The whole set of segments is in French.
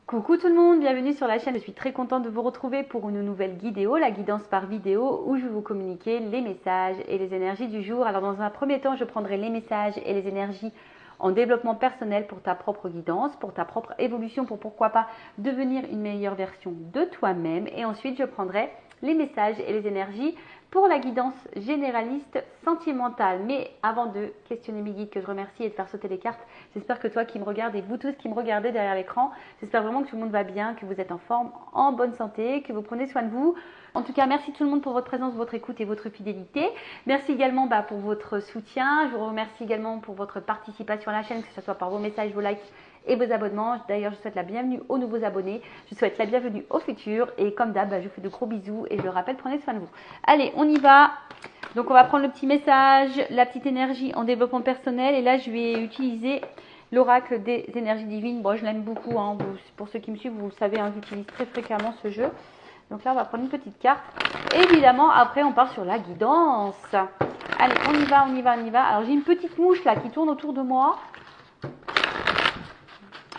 Coucou tout le monde, bienvenue sur la chaîne. Je suis très contente de vous retrouver pour une nouvelle vidéo, la guidance par vidéo, où je vais vous communiquer les messages et les énergies du jour. Alors dans un premier temps, je prendrai les messages et les énergies en développement personnel pour ta propre guidance, pour ta propre évolution, pour pourquoi pas devenir une meilleure version de toi-même. Et ensuite, je prendrai les messages et les énergies pour la guidance généraliste sentimentale. Mais avant de questionner mes guides que je remercie et de faire sauter les cartes, j'espère que toi qui me regardes et vous tous qui me regardez derrière l'écran, j'espère vraiment que tout le monde va bien, que vous êtes en forme, en bonne santé, que vous prenez soin de vous. En tout cas, merci tout le monde pour votre présence, votre écoute et votre fidélité. Merci également pour votre soutien. Je vous remercie également pour votre participation à la chaîne, que ce soit par vos messages, vos likes et vos abonnements. D'ailleurs, je souhaite la bienvenue aux nouveaux abonnés. Je souhaite la bienvenue aux futurs. Et comme d'hab, je vous fais de gros bisous et je le rappelle, prenez soin de vous. Allez, on y va. Donc, on va prendre le petit message, la petite énergie en développement personnel. Et là, je vais utiliser l'oracle des énergies divines. Bon, je l'aime beaucoup. Hein. Pour ceux qui me suivent, vous le savez, hein, j'utilise très fréquemment ce jeu. Donc là, on va prendre une petite carte. Évidemment, après, on part sur la guidance. Allez, on y va, on y va, on y va. Alors, j'ai une petite mouche là qui tourne autour de moi.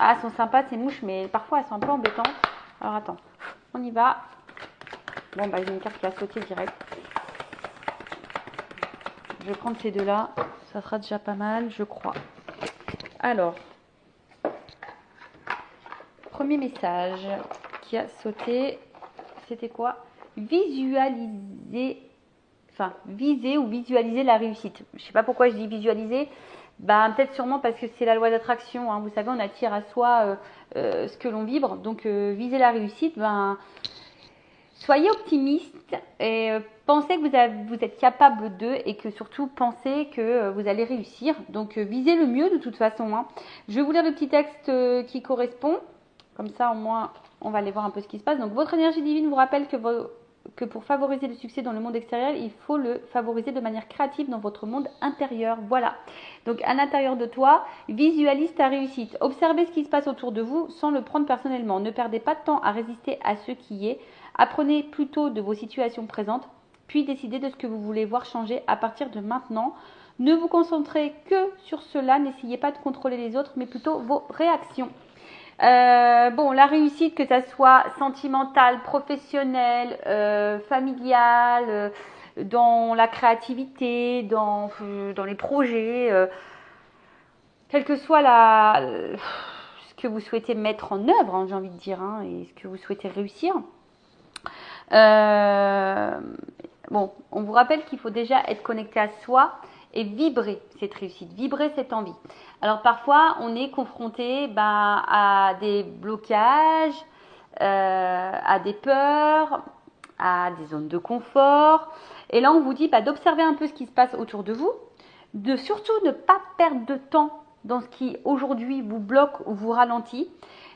Ah, elles sont sympas ces mouches, mais parfois elles sont un peu embêtantes. Alors, attends, on y va. Bon, j'ai une carte qui a sauté direct. Je vais prendre ces deux-là. Ça sera déjà pas mal, je crois. Alors, premier message qui a sauté. C'était quoi? Viser ou visualiser la réussite. Je ne sais pas pourquoi je dis visualiser. Peut-être sûrement parce que c'est la loi d'attraction. Hein. Vous savez, on attire à soi ce que l'on vibre. Donc, viser la réussite, soyez optimiste et pensez que vous êtes capable d'eux et que surtout pensez que vous allez réussir. Donc, visez le mieux de toute façon. Hein. Je vais vous lire le petit texte qui correspond. Comme ça, au moins, on va aller voir un peu ce qui se passe. Donc, votre énergie divine vous rappelle que pour favoriser le succès dans le monde extérieur, il faut le favoriser de manière créative dans votre monde intérieur. Voilà. Donc, à l'intérieur de toi, visualise ta réussite. Observez ce qui se passe autour de vous sans le prendre personnellement. Ne perdez pas de temps à résister à ce qui est. Apprenez plutôt de vos situations présentes, puis décidez de ce que vous voulez voir changer à partir de maintenant. Ne vous concentrez que sur cela. N'essayez pas de contrôler les autres, mais plutôt vos réactions. La réussite, que ça soit sentimentale, professionnelle, familiale, dans la créativité, dans les projets, quel que soit ce que vous souhaitez mettre en œuvre, hein, j'ai envie de dire, hein, et ce que vous souhaitez réussir. On vous rappelle qu'il faut déjà être connecté à soi et vibrer cette réussite, vibrer cette envie. Alors parfois, on est confronté à des blocages, à des peurs, à des zones de confort. Et là, on vous dit d'observer un peu ce qui se passe autour de vous, de surtout ne pas perdre de temps dans ce qui aujourd'hui vous bloque ou vous ralentit.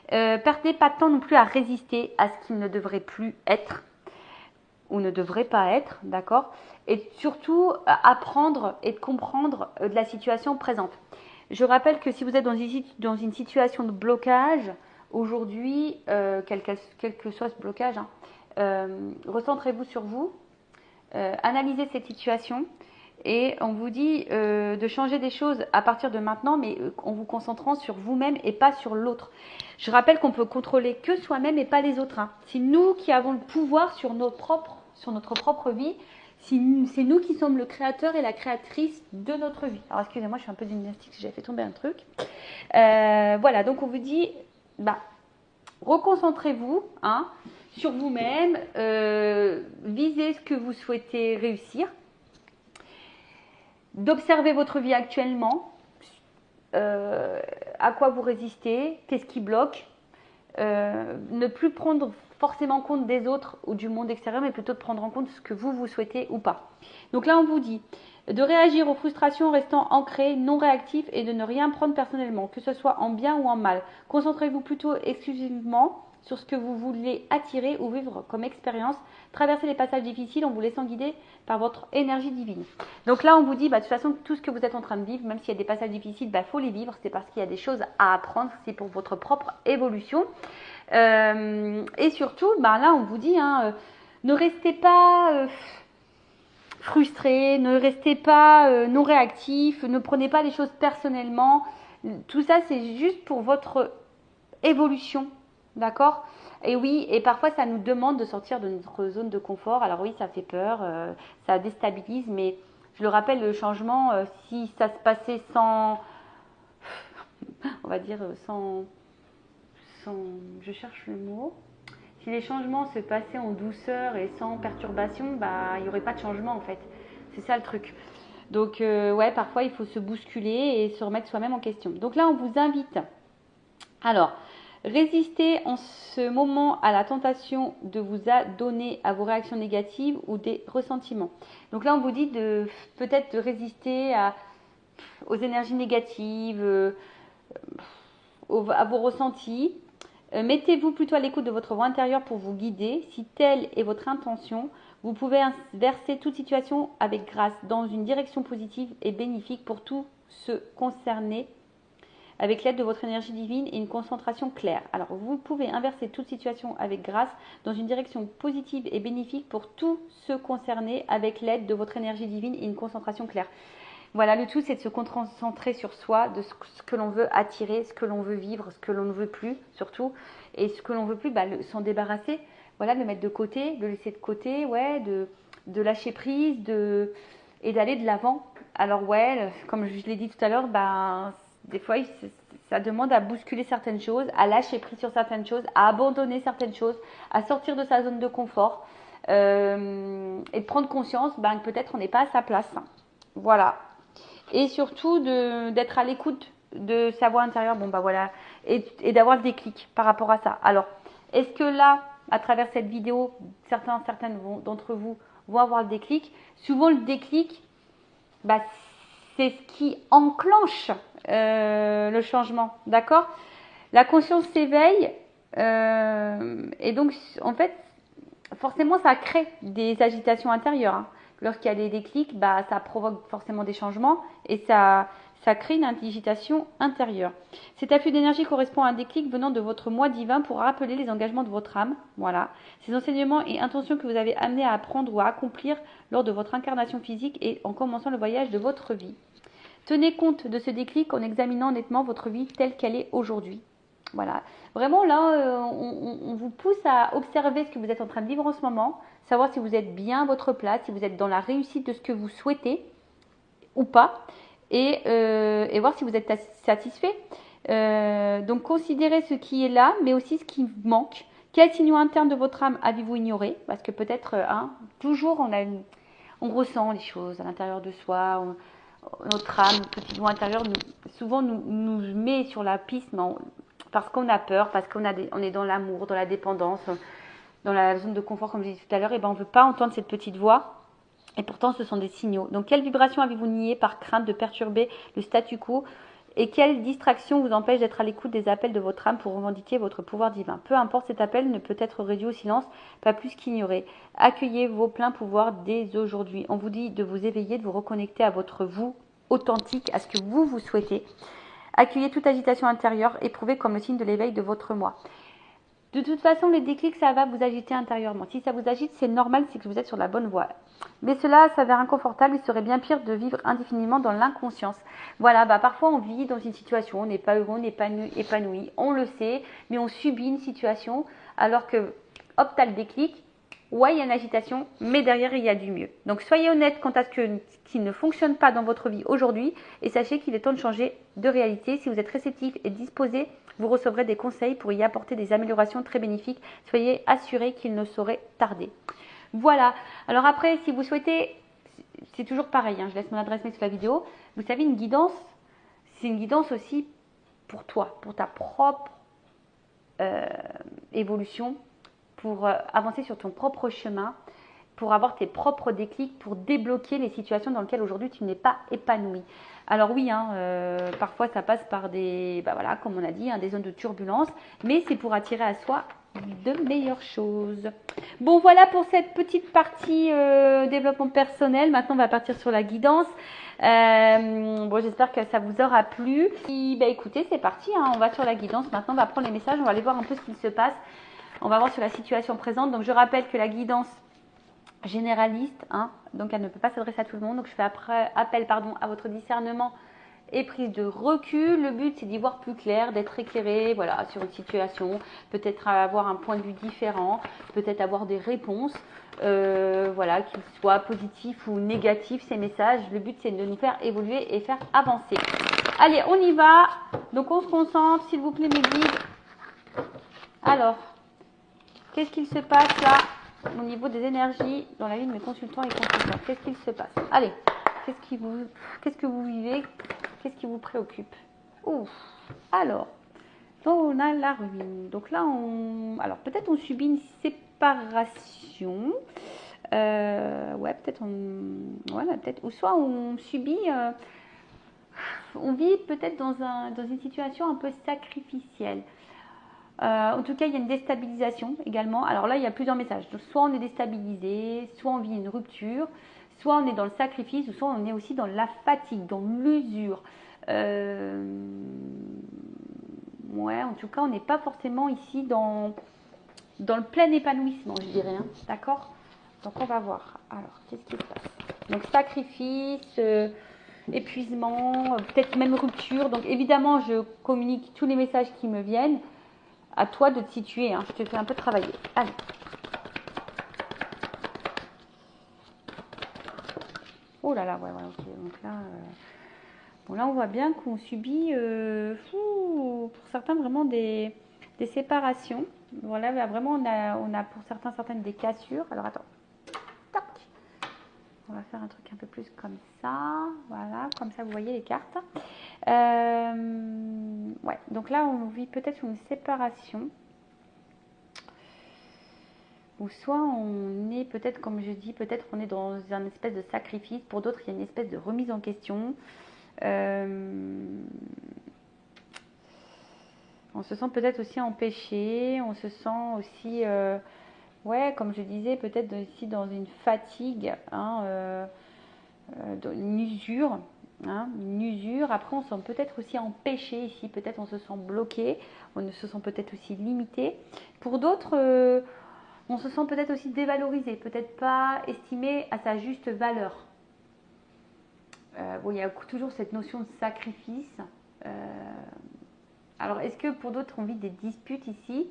Perdez pas de temps non plus à résister à ce qui ne devrait plus être ou ne devrait pas être, d'accord? Et surtout, apprendre et de comprendre de la situation présente. Je rappelle que si vous êtes dans une situation de blocage, aujourd'hui, quel que soit ce blocage, recentrez-vous sur vous, analysez cette situation et on vous dit de changer des choses à partir de maintenant, mais en vous concentrant sur vous-même et pas sur l'autre. Je rappelle qu'on peut contrôler que soi-même et pas les autres. Hein. C'est nous qui avons le pouvoir sur notre propre vie. C'est nous qui sommes le créateur et la créatrice de notre vie. Alors, excusez-moi, je suis un peu gymnastique, j'ai fait tomber un truc. Voilà, donc on vous dit, reconcentrez-vous sur vous-même, visez ce que vous souhaitez réussir, d'observer votre vie actuellement, à quoi vous résistez, qu'est-ce qui bloque, ne plus prendre forcément compte des autres ou du monde extérieur, mais plutôt de prendre en compte ce que vous souhaitez ou pas. Donc là, on vous dit de réagir aux frustrations en restant ancré, non réactif et de ne rien prendre personnellement, que ce soit en bien ou en mal. Concentrez-vous plutôt exclusivement sur ce que vous voulez attirer ou vivre comme expérience. Traversez les passages difficiles en vous laissant guider par votre énergie divine. Donc là, on vous dit, de toute façon, tout ce que vous êtes en train de vivre, même s'il y a des passages difficiles, faut les vivre. C'est parce qu'il y a des choses à apprendre. C'est pour votre propre évolution. Et surtout, là, on vous dit, ne restez pas frustré, ne restez pas non réactif, ne prenez pas les choses personnellement. Tout ça, c'est juste pour votre évolution D'accord? Et oui, et parfois ça nous demande de sortir de notre zone de confort. Alors oui, ça fait peur, ça déstabilise, mais je le rappelle, le changement, si ça se passait sans, on va dire, sans, je cherche le mot. Si les changements se passaient en douceur et sans perturbation, bah, il n'y aurait pas de changement en fait. C'est ça le truc. Donc, ouais, parfois il faut se bousculer et se remettre soi-même en question. Donc là, on vous invite. Alors, résistez en ce moment à la tentation de vous adonner à vos réactions négatives ou des ressentiments. Donc là, on vous dit de peut-être de résister aux énergies négatives, à vos ressentis. Mettez-vous plutôt à l'écoute de votre voix intérieure pour vous guider. Si telle est votre intention, vous pouvez inverser toute situation avec grâce dans une direction positive et bénéfique pour tous ceux concernés avec l'aide de votre énergie divine et une concentration claire. Alors, vous pouvez inverser toute situation avec grâce dans une direction positive et bénéfique pour tous ceux concernés avec l'aide de votre énergie divine et une concentration claire. Voilà, le tout, c'est de se concentrer sur soi, de ce que l'on veut attirer, ce que l'on veut vivre, ce que l'on ne veut plus, surtout. Et ce que l'on veut plus, bah, s'en débarrasser, voilà, de le mettre de côté, de le laisser de côté, ouais, de lâcher prise, et d'aller de l'avant. Alors, ouais, comme je l'ai dit tout à l'heure, bah, des fois, ça demande à bousculer certaines choses, à lâcher prise sur certaines choses, à abandonner certaines choses, à sortir de sa zone de confort et de prendre conscience bah, que peut-être on n'est pas à sa place. Voilà. Et surtout d'être à l'écoute de sa voix intérieure, bon bah voilà, et d'avoir le déclic par rapport à ça. Alors, est-ce que là, à travers cette vidéo, certaines d'entre vous vont avoir le déclic? Souvent le déclic, bah, c'est ce qui enclenche le changement, d'accord? La conscience s'éveille et donc en fait, forcément ça crée des agitations intérieures. Hein. Lorsqu'il y a des déclics, bah, ça provoque forcément des changements et ça crée une agitation intérieure. Cet afflux d'énergie correspond à un déclic venant de votre moi divin pour rappeler les engagements de votre âme. Voilà. Ces enseignements et intentions que vous avez amenés à apprendre ou à accomplir lors de votre incarnation physique et en commençant le voyage de votre vie. Tenez compte de ce déclic en examinant nettement votre vie telle qu'elle est aujourd'hui. Voilà. Vraiment, là, on vous pousse à observer ce que vous êtes en train de vivre en ce moment, savoir si vous êtes bien à votre place, si vous êtes dans la réussite de ce que vous souhaitez ou pas, et voir si vous êtes satisfait. Donc, considérez ce qui est là, mais aussi ce qui manque. Quels signaux internes de votre âme avez-vous ignoré? Parce que peut-être, toujours, on ressent les choses à l'intérieur de soi. Notre âme, petit doigt intérieur, souvent nous met sur la piste, parce qu'on a peur, parce qu'on est dans l'amour, dans la dépendance, dans la zone de confort, comme je disais tout à l'heure, et ben on ne veut pas entendre cette petite voix. Et pourtant, ce sont des signaux. Donc, quelle vibration avez-vous nié par crainte de perturber le statu quo? Et quelle distraction vous empêche d'être à l'écoute des appels de votre âme pour revendiquer votre pouvoir divin? Peu importe, cet appel ne peut être réduit au silence, pas plus qu'ignoré. Accueillez vos pleins pouvoirs dès aujourd'hui. On vous dit de vous éveiller, de vous reconnecter à votre vous authentique, à ce que vous souhaitez. Accueillez toute agitation intérieure, éprouvée comme le signe de l'éveil de votre moi. De toute façon, les déclics, ça va vous agiter intérieurement. Si ça vous agite, c'est normal, c'est que vous êtes sur la bonne voie. Mais cela s'avère inconfortable, il serait bien pire de vivre indéfiniment dans l'inconscience. Voilà, bah parfois on vit dans une situation, on n'est pas heureux, on n'est pas épanoui, on le sait, mais on subit une situation alors que, hop, t'as le déclic. Ouais, il y a une agitation, mais derrière, il y a du mieux. Donc, soyez honnête quant à ce qui ne fonctionne pas dans votre vie aujourd'hui et sachez qu'il est temps de changer de réalité. Si vous êtes réceptif et disposé, vous recevrez des conseils pour y apporter des améliorations très bénéfiques. Soyez assurés qu'il ne saurait tarder. Voilà. Alors après, si vous souhaitez, c'est toujours pareil, hein, je laisse mon adresse mail sous la vidéo. Vous savez, une guidance, c'est une guidance aussi pour toi, pour ta propre évolution, pour avancer sur ton propre chemin, pour avoir tes propres déclics, pour débloquer les situations dans lesquelles aujourd'hui tu n'es pas épanoui. Alors oui, parfois ça passe par des, voilà, comme on a dit, des zones de turbulence, mais c'est pour attirer à soi de meilleures choses. Bon, voilà pour cette petite partie développement personnel. Maintenant, on va partir sur la guidance. Bon, j'espère que ça vous aura plu. Et, écoutez, c'est parti, on va sur la guidance. Maintenant, on va prendre les messages, on va aller voir un peu ce qu'il se passe. On va voir sur la situation présente. Donc, je rappelle que la guidance généraliste, donc elle ne peut pas s'adresser à tout le monde. Donc, je fais appel à votre discernement et prise de recul. Le but, c'est d'y voir plus clair, d'être éclairé, voilà, sur une situation, peut-être avoir un point de vue différent, peut-être avoir des réponses, voilà, qu'ils soient positifs ou négatifs, ces messages. Le but, c'est de nous faire évoluer et faire avancer. Allez, on y va. Donc, on se concentre, s'il vous plaît, mes guides. Alors, qu'est-ce qu'il se passe là au niveau des énergies dans la vie de mes consultants et consultants? Qu'est-ce qu'il se passe? Allez, qu'est-ce que vous vivez? Qu'est-ce qui vous préoccupe? Ouf. Alors, donc on a la ruine. Donc là, alors peut-être on subit une séparation. Ouais, peut-être voilà, peut-être. Ou soit on subit, on vit peut-être dans une situation un peu sacrificielle. En tout cas, il y a une déstabilisation également. Alors là, il y a plusieurs messages. Donc, soit on est déstabilisé, soit on vit une rupture, soit on est dans le sacrifice, ou soit on est aussi dans la fatigue, dans l'usure. Ouais, en tout cas, on n'est pas forcément ici dans le plein épanouissement, je dirais. Hein. D'accord? Donc, on va voir. Alors, qu'est-ce qui se passe? Donc, sacrifice, épuisement, peut-être même rupture. Donc, évidemment, je communique tous les messages qui me viennent. À toi de te situer, hein. Je te fais un peu travailler. Allez. Oh là là, ouais, ok. Donc là, bon, là, on voit bien qu'on subit, pour certains, vraiment des séparations. Voilà, là, vraiment, on a pour certaines des cassures. Alors, attends. Tac. On va faire un truc un peu plus comme ça. Voilà, comme ça, vous voyez les cartes. Ouais, donc là, on vit peut-être une séparation. Ou soit on est peut-être, comme je dis, peut-être on est dans un espèce de sacrifice. Pour d'autres, il y a une espèce de remise en question. On se sent peut-être aussi empêché. On se sent aussi, ouais, comme je disais, peut-être ici dans une fatigue, hein, une usure. Hein, une usure. Après, on se sent peut-être aussi empêché ici. Peut-être on se sent bloqué. On se sent peut-être aussi limité. Pour d'autres... on se sent peut-être aussi dévalorisé, peut-être pas estimé à sa juste valeur. Bon, il y a toujours cette notion de sacrifice. Alors, est-ce que pour d'autres, on vit des disputes ici?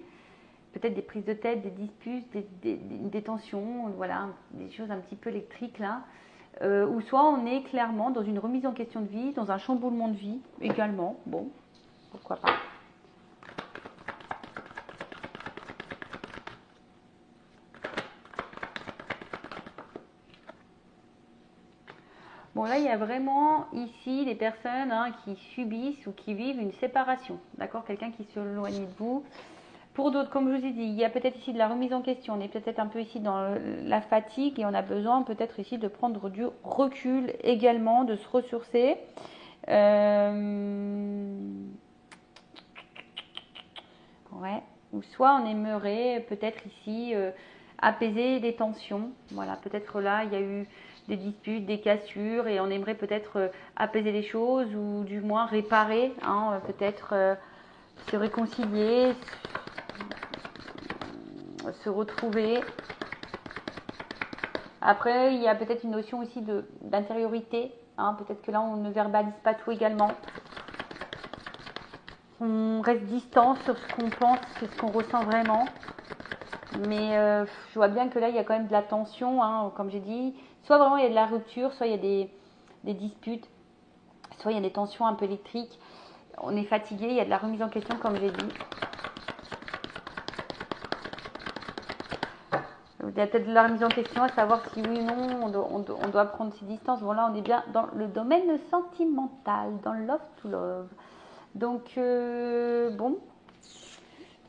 Peut-être des prises de tête, des disputes, des tensions, voilà, des choses un petit peu électriques là. Ou soit on est clairement dans une remise en question de vie, dans un chamboulement de vie également. Bon, pourquoi pas. Bon, là, il y a vraiment ici des personnes qui subissent ou qui vivent une séparation. D'accord? Quelqu'un qui s'éloigne de vous. Pour d'autres, comme je vous ai dit, il y a peut-être ici de la remise en question. On est peut-être un peu ici dans la fatigue et on a besoin peut-être ici de prendre du recul également, de se ressourcer. Ouais. Ou soit on aimerait peut-être ici apaiser les tensions. Voilà, peut-être là, il y a eu des disputes, des cassures et on aimerait peut-être apaiser les choses ou du moins réparer, hein, peut-être se réconcilier, se retrouver. Après, il y a peut-être une notion aussi d'intériorité. Hein, peut-être que là, on ne verbalise pas tout également. On reste distant sur ce qu'on pense, sur ce qu'on ressent vraiment. Mais je vois bien que là, il y a quand même de la tension, hein, comme j'ai dit. Soit vraiment, il y a de la rupture, soit il y a des disputes, soit il y a des tensions un peu électriques. On est fatigué, il y a de la remise en question, comme j'ai dit. Il y a peut-être de la remise en question, à savoir si oui ou non, on doit prendre ses distances. Bon, là, on est bien dans le domaine sentimental, dans love to love. Donc, bon,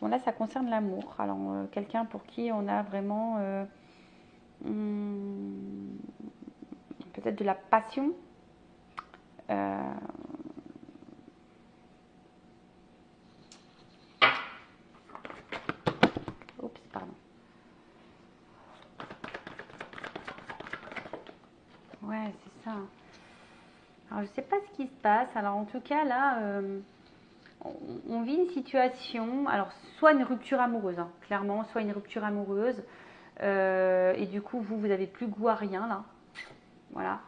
là, ça concerne l'amour. Alors, quelqu'un pour qui on a vraiment peut-être de la passion. Oups, pardon. Ouais, c'est ça. Alors, je ne sais pas ce qui se passe. Alors, en tout cas, là, on vit une situation, alors soit une rupture amoureuse, hein, clairement, soit une rupture amoureuse, et du coup vous n'avez plus goût à rien là, voilà.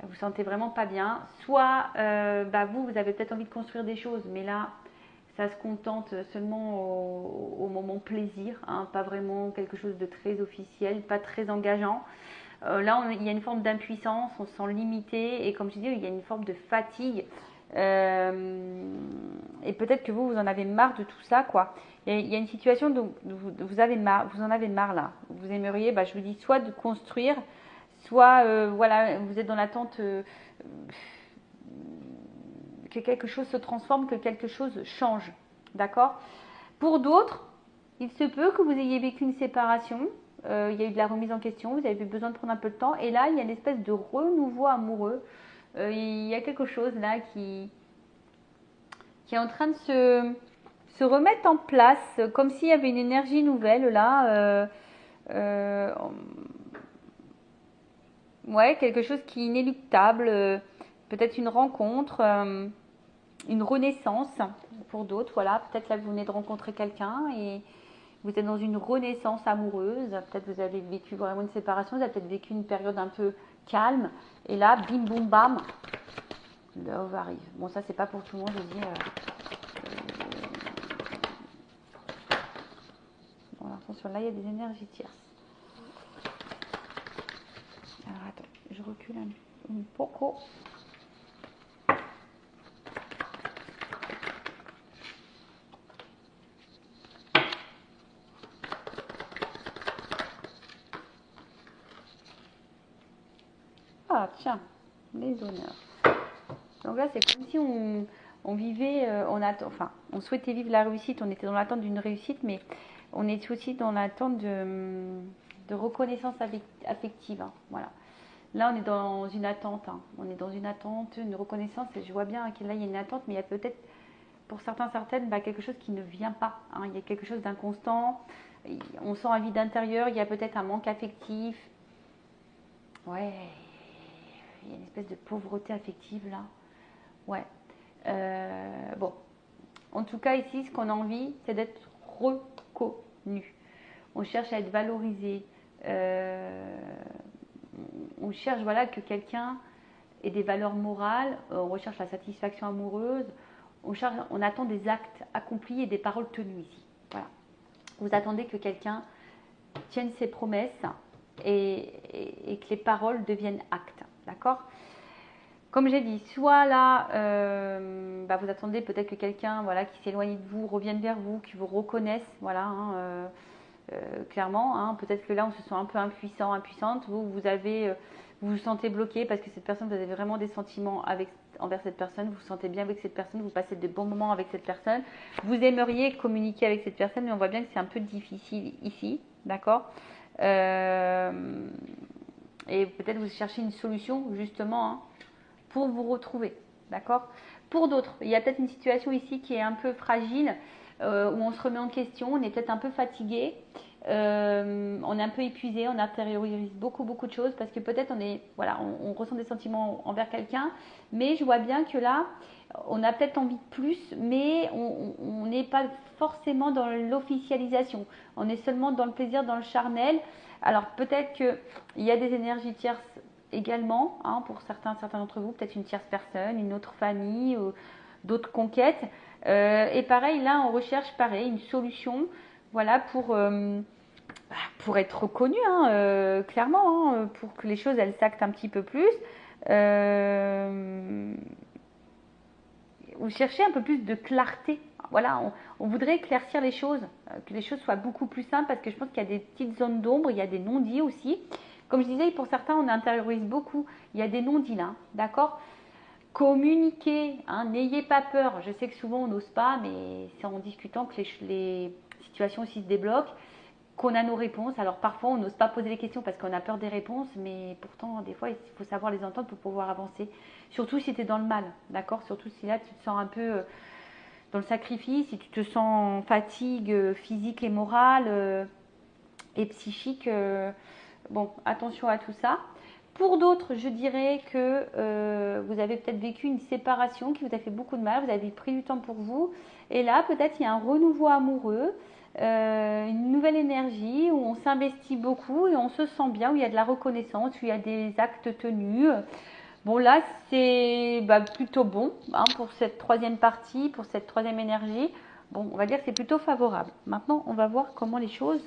vous sentez vraiment pas bien. Soit vous avez peut-être envie de construire des choses, mais là, ça se contente seulement au moment plaisir, hein, pas vraiment quelque chose de très officiel, pas très engageant. Là, il y a une forme d'impuissance, on se sent limité et comme je dis, il y a une forme de fatigue. Et peut-être que vous en avez marre de tout ça, quoi. Il y a une situation dont vous en avez marre là. Vous aimeriez, je vous dis, soit de construire, soit voilà, vous êtes dans l'attente que quelque chose se transforme, que quelque chose change. D'accord? Pour d'autres, il se peut que vous ayez vécu une séparation, il y a eu de la remise en question, vous avez eu besoin de prendre un peu de temps, et là, il y a une espèce de renouveau amoureux. Il y a quelque chose là qui est en train de se remettre en place, comme s'il y avait une énergie nouvelle là. Ouais, quelque chose qui est inéluctable, peut-être une rencontre, une renaissance pour d'autres. Voilà, peut-être là vous venez de rencontrer quelqu'un et vous êtes dans une renaissance amoureuse. Peut-être vous avez vécu vraiment une séparation, vous avez peut-être vécu une période un peu calme. Et là, bim boum bam, love arrive. Bon, ça c'est pas pour tout le monde, je dis. Bon, attention, là il y a des énergies tierces. Alors attends, je recule un poco. Ah tiens, les honneurs. Donc là c'est comme si on vivait, on souhaitait vivre la réussite, on était dans l'attente d'une réussite, mais on est aussi dans l'attente de reconnaissance affective. Hein, voilà. Là, on est dans une attente. Hein. On est dans une attente, une reconnaissance. Et je vois bien que là, il y a une attente, mais il y a peut-être, pour certaines, quelque chose qui ne vient pas. Hein. Il y a quelque chose d'inconstant. On sent un vide intérieur. Il y a peut-être un manque affectif. Ouais. Il y a une espèce de pauvreté affective là. Ouais. Bon. En tout cas, ici, ce qu'on a envie, c'est d'être reconnu. On cherche à être valorisé. On cherche voilà, que quelqu'un ait des valeurs morales. On recherche la satisfaction amoureuse. On attend des actes accomplis et des paroles tenues ici. Voilà. Vous attendez que quelqu'un tienne ses promesses et que les paroles deviennent actes. D'accord ? Comme j'ai dit, soit là, vous attendez peut-être que quelqu'un voilà, qui s'éloigne de vous revienne vers vous, qui vous reconnaisse, voilà, hein, clairement. Hein, peut-être que là, on se sent un peu impuissant, impuissante. Vous vous sentez bloqué parce que cette personne, vous avez vraiment des sentiments envers cette personne. Vous vous sentez bien avec cette personne, vous passez de bons moments avec cette personne. Vous aimeriez communiquer avec cette personne, mais on voit bien que c'est un peu difficile ici, d'accord ? Et peut-être vous cherchez une solution, justement, hein, pour vous retrouver, d'accord ? Pour d'autres, il y a peut-être une situation ici qui est un peu fragile, où on se remet en question, on est peut-être un peu fatigué, on est un peu épuisé, on intériorise beaucoup de choses parce que peut-être on ressent des sentiments envers quelqu'un, mais je vois bien que là, on a peut-être envie de plus, mais on n'est pas forcément dans l'officialisation, on est seulement dans le plaisir, dans le charnel. Alors peut-être qu'il y a des énergies tierces également, hein, pour certains d'entre vous, peut-être une tierce personne, une autre famille, ou d'autres conquêtes. Et pareil, là, on recherche une solution, voilà, pour être reconnu, hein, clairement, hein, pour que les choses, elles s'actent un petit peu plus. Vous cherchez un peu plus de clarté. Voilà, on voudrait éclaircir les choses, que les choses soient beaucoup plus simples, parce que je pense qu'il y a des petites zones d'ombre, il y a des non-dits aussi. Comme je disais, pour certains, on intériorise beaucoup. Il y a des non-dits là, d'accord ? Communiquez, hein, n'ayez pas peur. Je sais que souvent on n'ose pas, mais c'est en discutant que les situations aussi se débloquent, qu'on a nos réponses. Alors parfois on n'ose pas poser les questions parce qu'on a peur des réponses, mais pourtant des fois il faut savoir les entendre pour pouvoir avancer. Surtout si tu es dans le mal, d'accord ? Surtout si là tu te sens un peu dans le sacrifice, si tu te sens en fatigue physique et morale et psychique. Bon, attention à tout ça. Pour d'autres, je dirais que vous avez peut-être vécu une séparation qui vous a fait beaucoup de mal, vous avez pris du temps pour vous. Et là, peut-être il y a un renouveau amoureux, une nouvelle énergie où on s'investit beaucoup et on se sent bien, où il y a de la reconnaissance, où il y a des actes tenus. Bon, là, c'est plutôt bon hein, pour cette troisième partie, pour cette troisième énergie. Bon, on va dire que c'est plutôt favorable. Maintenant, on va voir comment les choses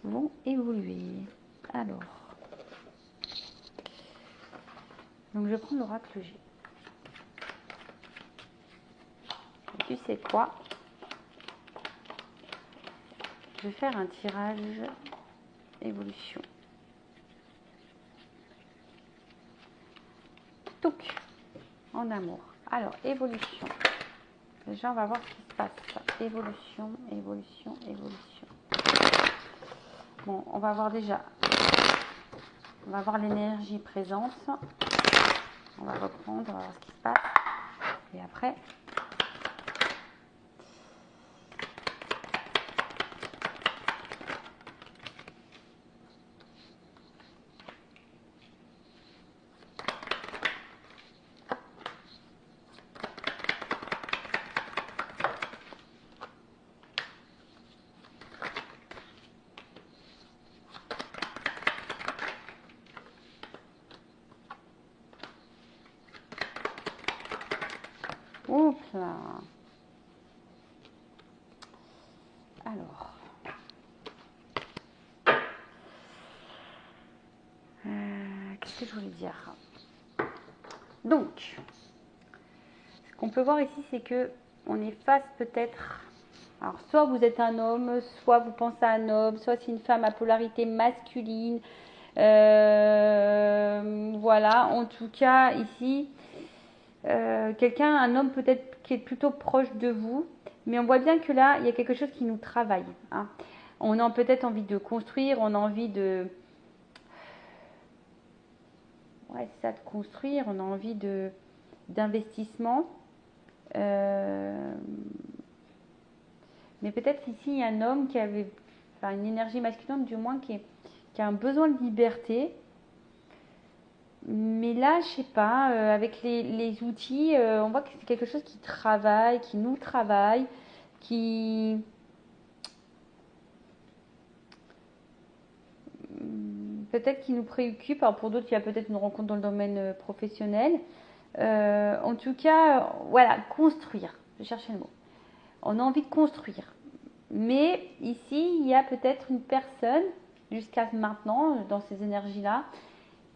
vont évoluer. Alors, donc je prends l'oracle G. Tu sais quoi? Je vais faire un tirage évolution. Touc, en amour. Alors, évolution. Déjà, on va voir ce qui se passe. Évolution, évolution, évolution. Bon, on va voir déjà. On va voir l'énergie présente. On va reprendre, on va voir ce qui se passe. Et après, oups là. Alors, qu'est-ce que je voulais dire? Donc, ce qu'on peut voir ici, c'est que on est face peut-être. Alors, soit vous êtes un homme, soit vous pensez à un homme, soit c'est une femme à polarité masculine. Voilà, en tout cas, ici, quelqu'un, un homme peut-être qui est plutôt proche de vous, mais on voit bien que là, il y a quelque chose qui nous travaille. Hein. On a peut-être envie de construire, on a envie de... Ouais, c'est ça, de construire, on a envie d'investissement. Mais peut-être ici, il y a un homme qui avait, enfin une énergie masculine du moins, qui a un besoin de liberté. Mais là, je sais pas, avec les outils, on voit que c'est quelque chose qui travaille, qui nous travaille, qui... peut-être qui nous préoccupe. Alors pour d'autres, il y a peut-être une rencontre dans le domaine professionnel. En tout cas, voilà, construire. Je cherchais le mot. On a envie de construire. Mais ici, il y a peut-être une personne, jusqu'à maintenant, dans ces énergies-là,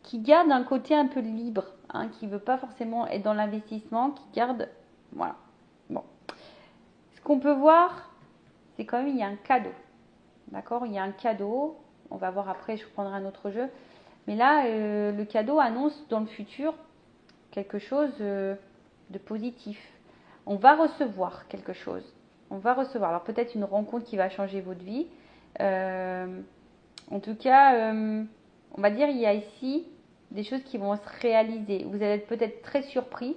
qui garde un côté un peu libre, hein, qui ne veut pas forcément être dans l'investissement, qui garde... Voilà. Bon. Ce qu'on peut voir, c'est quand même, il y a un cadeau. D'accord? Il y a un cadeau. On va voir après, je prendrai un autre jeu. Mais là, le cadeau annonce dans le futur quelque chose de positif. On va recevoir quelque chose. On va recevoir. Alors peut-être une rencontre qui va changer votre vie. En tout cas, on va dire il y a ici des choses qui vont se réaliser. Vous allez être peut-être très surpris.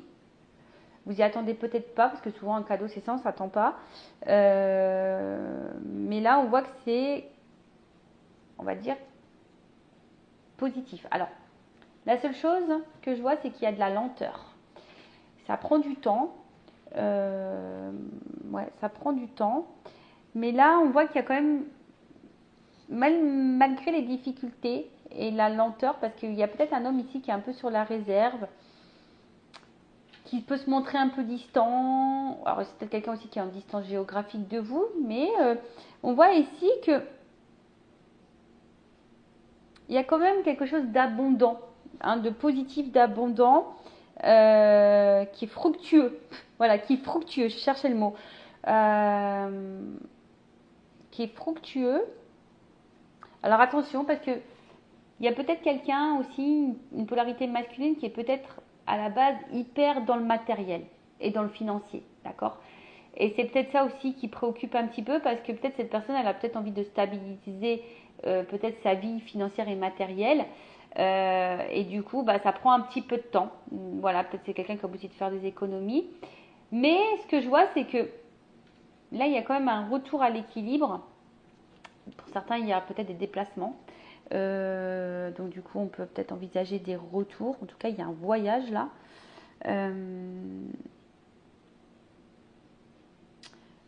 Vous y attendez peut-être pas, parce que souvent un cadeau c'est ça, on ne s'attend pas. Mais là, on voit que c'est, on va dire, positif. Alors, la seule chose que je vois, c'est qu'il y a de la lenteur. Ça prend du temps. Ouais, ça prend du temps. Mais là, on voit qu'il y a quand même, malgré les difficultés et la lenteur, parce qu'il y a peut-être un homme ici qui est un peu sur la réserve, qui peut se montrer un peu distant. Alors, c'est peut-être quelqu'un aussi qui est en distance géographique de vous, mais on voit ici que il y a quand même quelque chose d'abondant, hein, de positif, d'abondant, qui est fructueux. Voilà, qui est fructueux, je cherchais le mot. Qui est fructueux. Alors attention, parce que il y a peut-être quelqu'un aussi, une polarité masculine, qui est peut-être à la base hyper dans le matériel et dans le financier, d'accord? Et c'est peut-être ça aussi qui préoccupe un petit peu, parce que peut-être cette personne, elle a peut-être envie de stabiliser peut-être sa vie financière et matérielle. Et du coup, ça prend un petit peu de temps. Voilà, peut-être c'est quelqu'un qui a besoin de faire des économies. Mais ce que je vois, c'est que là, il y a quand même un retour à l'équilibre. Pour certains, il y a peut-être des déplacements. Donc du coup, on peut peut-être envisager des retours. En tout cas, il y a un voyage là.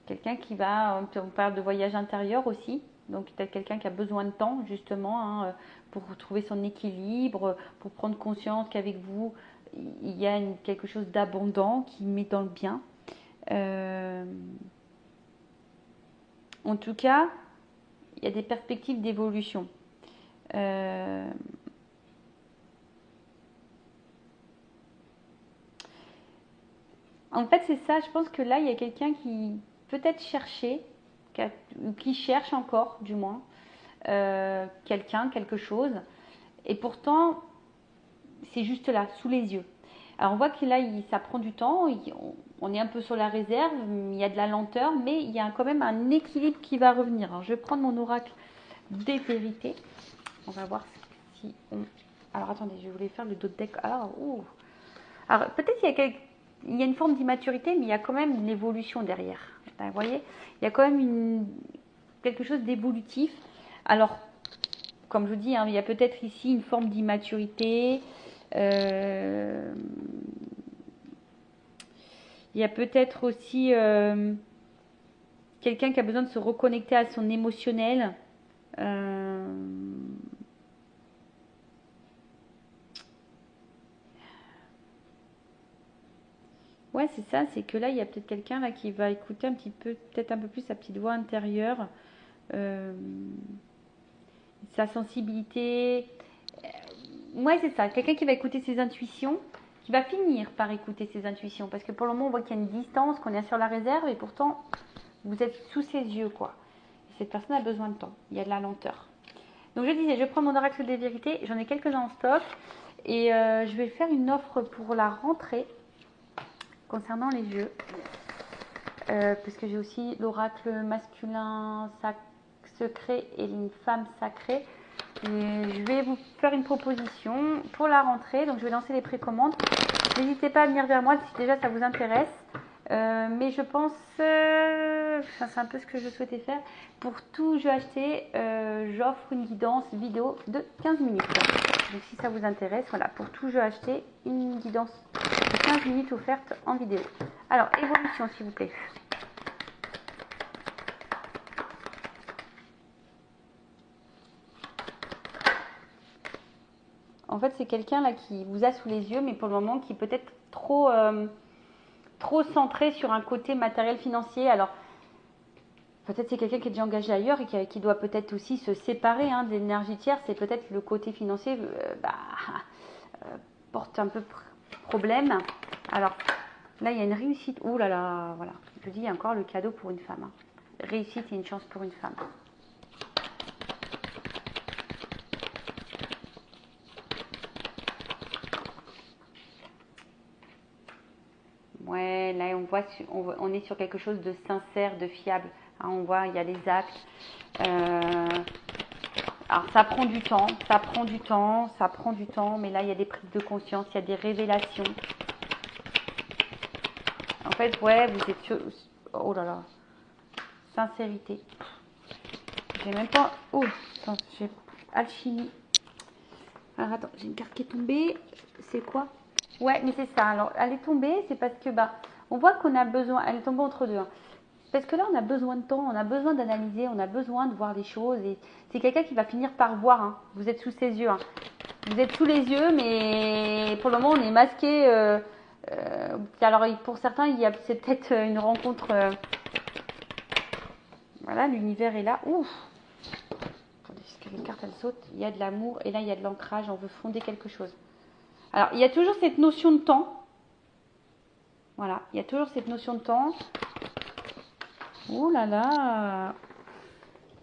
Quelqu'un qui va, on parle de voyage intérieur aussi. Donc peut-être quelqu'un qui a besoin de temps justement hein, pour trouver son équilibre, pour prendre conscience qu'avec vous, il y a quelque chose d'abondant qui met dans le bien. En tout cas, il y a des perspectives d'évolution. En fait, c'est ça. Je pense que là, il y a quelqu'un qui peut-être cherchait, qui cherche encore, du moins, quelqu'un, quelque chose. Et pourtant, c'est juste là, sous les yeux. Alors, on voit que là, ça prend du temps. On est un peu sur la réserve. Il y a de la lenteur, mais il y a quand même un équilibre qui va revenir. Alors, je vais prendre mon oracle des vérités. On va voir si on... Alors, attendez, je voulais faire le dos de deck. Alors, peut-être il y a une forme d'immaturité, mais il y a quand même une évolution derrière. Vous voyez, il y a quand même quelque chose d'évolutif. Alors, comme je vous dis, hein, il y a peut-être ici une forme d'immaturité. Il y a peut-être aussi quelqu'un qui a besoin de se reconnecter à son émotionnel. Ouais, c'est ça, c'est que là, il y a peut-être quelqu'un là qui va écouter un petit peu, peut-être un peu plus sa petite voix intérieure, sa sensibilité. Ouais, c'est ça, quelqu'un qui va écouter ses intuitions, qui va finir par écouter ses intuitions, parce que pour le moment, on voit qu'il y a une distance, qu'on est sur la réserve, et pourtant, vous êtes sous ses yeux, quoi. Et cette personne a besoin de temps, il y a de la lenteur. Donc je disais, je prends mon oracle des vérités, j'en ai quelques-uns en stock, et je vais faire une offre pour la rentrée, concernant les jeux, parce que j'ai aussi l'oracle masculin secret et une femme sacrée. Et je vais vous faire une proposition pour la rentrée, donc je vais lancer les précommandes. N'hésitez pas à venir vers moi si déjà ça vous intéresse. Mais je pense, c'est un peu ce que je souhaitais faire. Pour tout jeu acheté, j'offre une guidance vidéo de 15 minutes. Donc si ça vous intéresse, voilà, pour tout jeu acheté, une guidance de 15 minutes offerte en vidéo. Alors, évolution s'il vous plaît. En fait, c'est quelqu'un là qui vous a sous les yeux, mais pour le moment qui est peut-être trop centré sur un côté matériel financier. Alors, peut-être c'est quelqu'un qui est déjà engagé ailleurs et qui doit peut-être aussi se séparer de l'énergie tierce. C'est peut-être le côté financier porte un peu problème. Alors, là, il y a une réussite. Ouh là là, voilà. Je dis, il y a encore le cadeau pour une femme. Réussite et une chance pour une femme. Ouais, là, on est sur quelque chose de sincère, de fiable. Hein, on voit, il y a les actes. Alors, ça prend du temps, mais là, il y a des prises de conscience, il y a des révélations. En fait, ouais, vous êtes sur... Oh là là. Sincérité. J'ai même pas... Oh, attends, j'ai... Alchimie. Alors, attends, j'ai une carte qui est tombée. C'est quoi? Ouais, mais c'est ça. Alors, elle est tombée, c'est parce que, on voit qu'on a besoin... Elle est tombée entre deux. Hein. Parce que là, on a besoin de temps, on a besoin d'analyser, on a besoin de voir les choses. Et c'est quelqu'un qui va finir par voir. Hein. Vous êtes sous ses yeux. Hein. Vous êtes sous les yeux, mais pour le moment, on est masqué. Alors, pour certains, c'est peut-être une rencontre. Voilà, l'univers est là. Ouf! Attendez, parce que les cartes, elles sautent. Il y a de l'amour et là, il y a de l'ancrage. On veut fonder quelque chose. Alors, il y a toujours cette notion de temps. Voilà, il y a toujours cette notion de temps. Oh là là!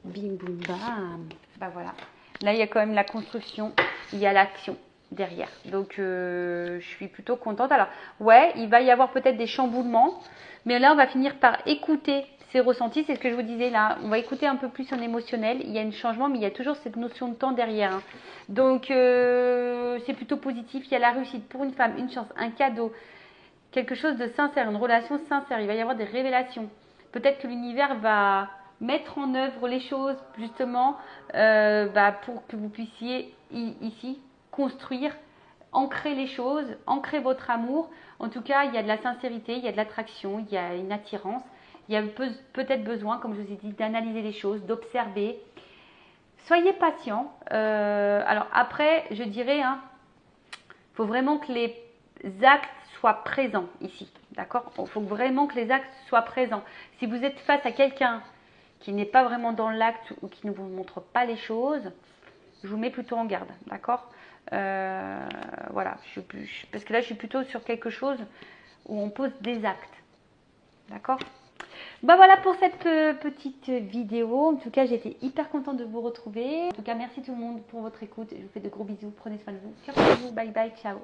Bim, boum, bam! Voilà. Là, il y a quand même la construction. Il y a l'action derrière. Donc, je suis plutôt contente. Alors, ouais, il va y avoir peut-être des chamboulements. Mais là, on va finir par écouter ses ressentis. C'est ce que je vous disais là. On va écouter un peu plus son émotionnel. Il y a un changement, mais il y a toujours cette notion de temps derrière. Hein. Donc, c'est plutôt positif. Il y a la réussite pour une femme, une chance, un cadeau. Quelque chose de sincère, une relation sincère. Il va y avoir des révélations. Peut-être que l'univers va mettre en œuvre les choses justement pour que vous puissiez ici construire, ancrer les choses, ancrer votre amour. En tout cas, il y a de la sincérité, il y a de l'attraction, il y a une attirance. Il y a peut-être besoin, comme je vous ai dit, d'analyser les choses, d'observer. Soyez patient. Alors après, je dirais, il faut vraiment que les actes soient présents ici. D'accord? Il faut vraiment que les actes soient présents. Si vous êtes face à quelqu'un qui n'est pas vraiment dans l'acte ou qui ne vous montre pas les choses, je vous mets plutôt en garde. D'accord? Voilà. Parce que là, je suis plutôt sur quelque chose où on pose des actes. D'accord? Bah voilà pour cette petite vidéo. En tout cas, j'étais hyper contente de vous retrouver. En tout cas, merci tout le monde pour votre écoute. Je vous fais de gros bisous. Prenez soin de vous. Bye bye. Ciao.